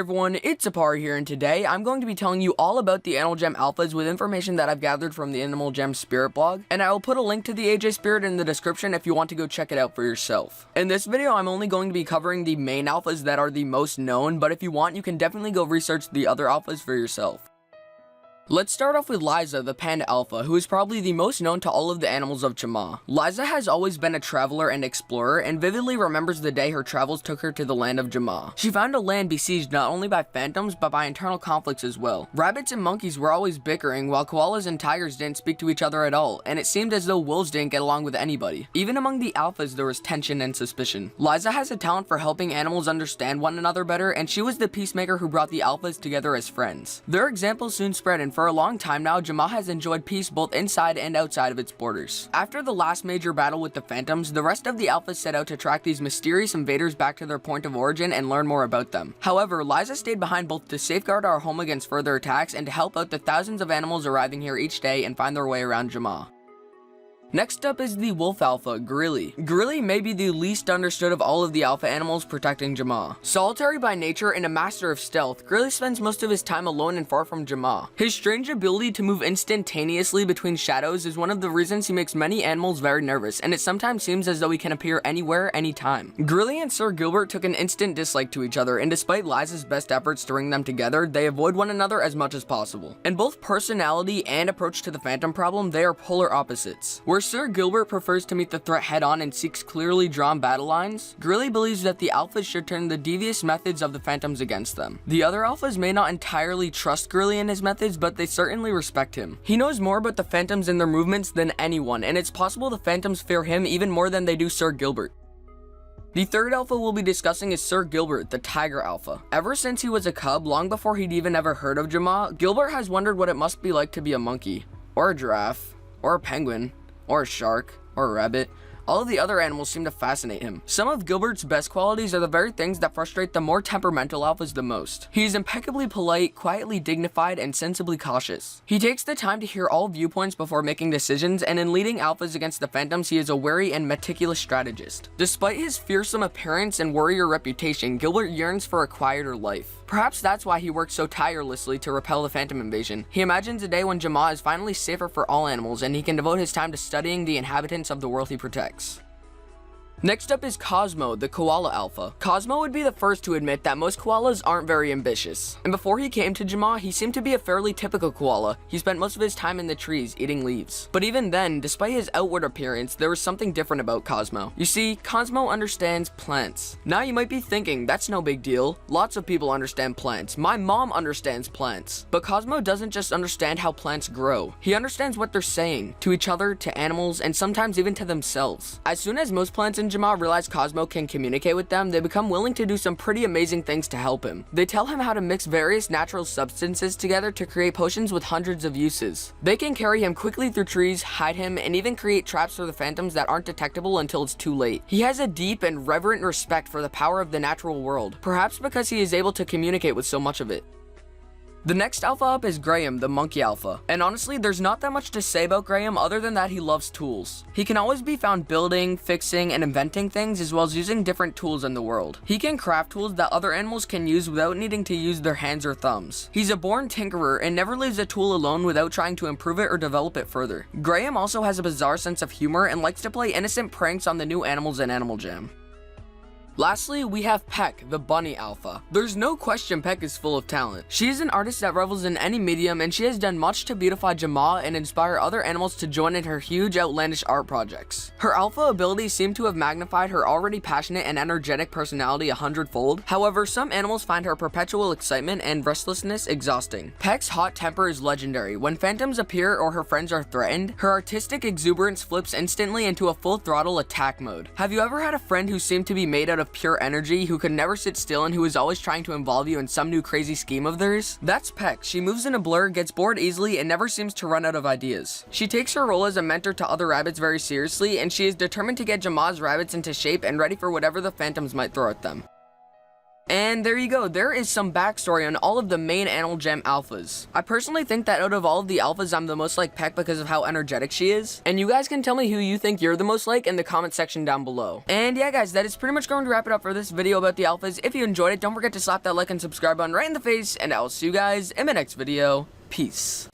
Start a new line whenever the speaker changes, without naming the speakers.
everyone, it's Aparri here, and today I'm going to be telling you all about the Animal Gem Alphas with information that I've gathered from the Animal Gem Spirit blog, and I will put a link to the AJ Spirit in the description if you want to go check it out for yourself. In this video, I'm only going to be covering the main alphas that are the most known, but if you want, you can definitely go research the other alphas for yourself. Let's start off with Liza, the panda alpha, who is probably the most known to all of the animals of Jama. Liza has always been a traveler and explorer, and vividly remembers the day her travels took her to the land of Jama. She found a land besieged not only by phantoms, but by internal conflicts as well. Rabbits and monkeys were always bickering, while koalas and tigers didn't speak to each other at all, and it seemed as though wolves didn't get along with anybody. Even among the alphas, there was tension and suspicion. Liza has a talent for helping animals understand one another better, and she was the peacemaker who brought the alphas together as friends. Their examples soon spread, and for a long time now, Jama has enjoyed peace both inside and outside of its borders. After the last major battle with the phantoms, the rest of the alphas set out to track these mysterious invaders back to their point of origin and learn more about them. However, Liza stayed behind both to safeguard our home against further attacks and to help out the thousands of animals arriving here each day and find their way around Jama. Next up is the wolf alpha, Grilly. Grilly may be the least understood of all of the alpha animals protecting Jama. Solitary by nature and a master of stealth, Grilly spends most of his time alone and far from Jama. His strange ability to move instantaneously between shadows is one of the reasons he makes many animals very nervous, and it sometimes seems as though he can appear anywhere, anytime. Grilly and Sir Gilbert took an instant dislike to each other, and despite Liza's best efforts to bring them together, they avoid one another as much as possible. In both personality and approach to the phantom problem, they are polar opposites. Where Sir Gilbert prefers to meet the threat head-on and seeks clearly drawn battle lines, Grilly believes that the alphas should turn the devious methods of the phantoms against them. The other alphas may not entirely trust Grilly and his methods, but they certainly respect him. He knows more about the phantoms and their movements than anyone, and it's possible the phantoms fear him even more than they do Sir Gilbert. The third alpha we'll be discussing is Sir Gilbert, the tiger alpha. Ever since he was a cub, long before he'd even ever heard of Jama, Gilbert has wondered what it must be like to be a monkey, or a giraffe, or a penguin, or a shark, or a rabbit. All of the other animals seem to fascinate him. Some of Gilbert's best qualities are the very things that frustrate the more temperamental alphas the most. He is impeccably polite, quietly dignified, and sensibly cautious. He takes the time to hear all viewpoints before making decisions, and in leading alphas against the phantoms, he is a wary and meticulous strategist. Despite his fearsome appearance and warrior reputation, Gilbert yearns for a quieter life. Perhaps that's why he works so tirelessly to repel the phantom invasion. He imagines a day when Jama is finally safer for all animals, and he can devote his time to studying the inhabitants of the world he protects. Next up is Cosmo, the koala alpha. Cosmo would be the first to admit that most koalas aren't very ambitious. And before he came to Jama, he seemed to be a fairly typical koala. He spent most of his time in the trees, eating leaves. But even then, despite his outward appearance, there was something different about Cosmo. You see, Cosmo understands plants. Now you might be thinking, that's no big deal. Lots of people understand plants. My mom understands plants. But Cosmo doesn't just understand how plants grow. He understands what they're saying, to each other, to animals, and sometimes even to themselves. As soon as most plants in Jama realize Cosmo can communicate with them, they become willing to do some pretty amazing things to help him. They tell him how to mix various natural substances together to create potions with hundreds of uses. They can carry him quickly through trees, hide him, and even create traps for the phantoms that aren't detectable until it's too late. He has a deep and reverent respect for the power of the natural world, perhaps because he is able to communicate with so much of it. The next alpha up is Graham, the monkey alpha. And honestly, there's not that much to say about Graham other than that he loves tools. He can always be found building, fixing, and inventing things, as well as using different tools in the world. He can craft tools that other animals can use without needing to use their hands or thumbs. He's a born tinkerer and never leaves a tool alone without trying to improve it or develop it further. Graham also has a bizarre sense of humor and likes to play innocent pranks on the new animals in Animal Jam. Lastly, we have Peck, the bunny alpha. There's no question Peck is full of talent. She is an artist that revels in any medium, and she has done much to beautify Jama and inspire other animals to join in her huge outlandish art projects. Her alpha abilities seem to have magnified her already passionate and energetic personality 100-fold. However, some animals find her perpetual excitement and restlessness exhausting. Peck's hot temper is legendary. When phantoms appear or her friends are threatened, her artistic exuberance flips instantly into a full throttle attack mode. Have you ever had a friend who seemed to be made out of pure energy, who could never sit still, and who is always trying to involve you in some new crazy scheme of theirs? That's Peck. She moves in a blur, gets bored easily, and never seems to run out of ideas. She takes her role as a mentor to other rabbits very seriously, and she is determined to get Jama's rabbits into shape and ready for whatever the phantoms might throw at them. And there you go, there is some backstory on all of the main Animal Jam alphas. I personally think that out of all of the alphas, I'm the most like Peck because of how energetic she is. And you guys can tell me who you think you're the most like in the comment section down below. And yeah guys, that is pretty much going to wrap it up for this video about the alphas. If you enjoyed it, don't forget to slap that like and subscribe button right in the face, and I will see you guys in my next video. Peace.